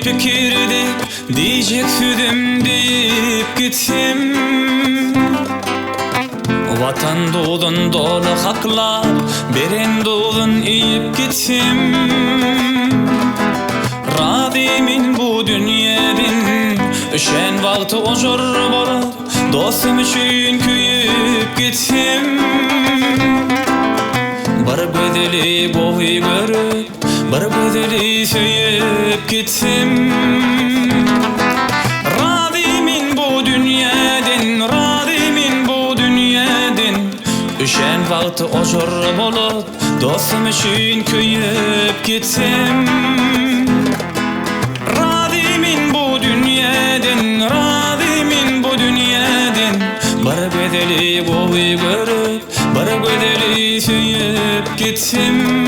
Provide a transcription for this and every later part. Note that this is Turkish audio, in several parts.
pikirdi, diyecek südüm deyip gittim. Vatan doğdun dolu haklar, beren doğdun iyip gittim. Radimin bu dünyadan, öşen vakti ojor bolar, dostum üçün köyüp gittim. Bir bedeli boyu görüp, bir bedeli söyüp gittim. Radimin bu dünyadan, radimin bu dünyadan, öşen vakti ojor bolar, dostum üçün köyüp gittim. Radimin bu dünyadan, radimin bu dünyadan, bir bedeli boyu görüp, bir bedeli söyüp gittim.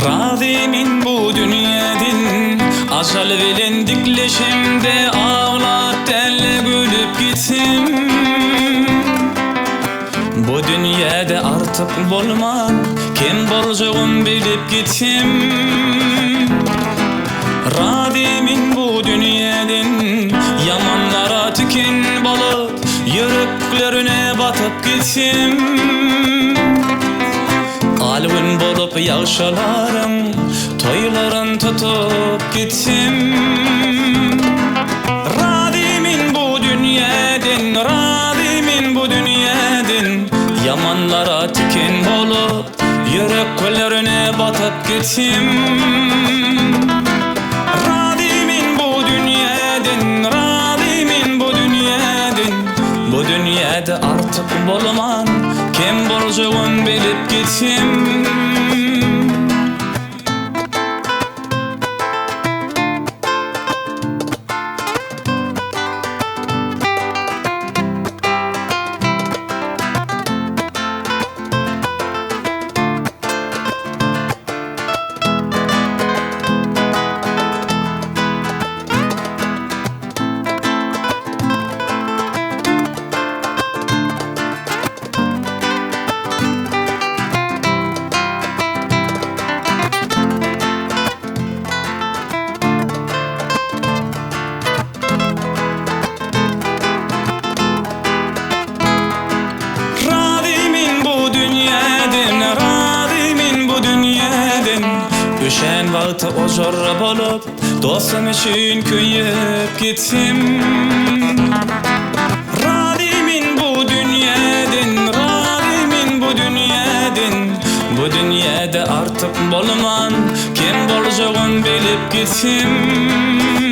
Radimin bu dünyadan, ajal bilen dikleşimde ağlat elle gülüp gittim. Bu dünyada artık bolman, kim bolacağım bilip gittim. Radimin bu dünyadan, yamanlara tüken bolup, yüreklerine batıp gittim. Alvin bolup yağşalarım, toyların tutup gittim. Radimin bu dünyadan, radimin bu dünyadan, yamanlara tüken bolup, yüreklerine batıp gittim. Radimin bu dünyadan, radimin bu dünyadan, bu dünyada artık bolman, kim bolacağım bilip gittim. Öşen vakti ojor bolup, dostum üçün köyüp gittim. Radimin bu dünyadan, radimin bu dünyadan, bu dünyada artık bolman, kim bolacağım bilip gittim.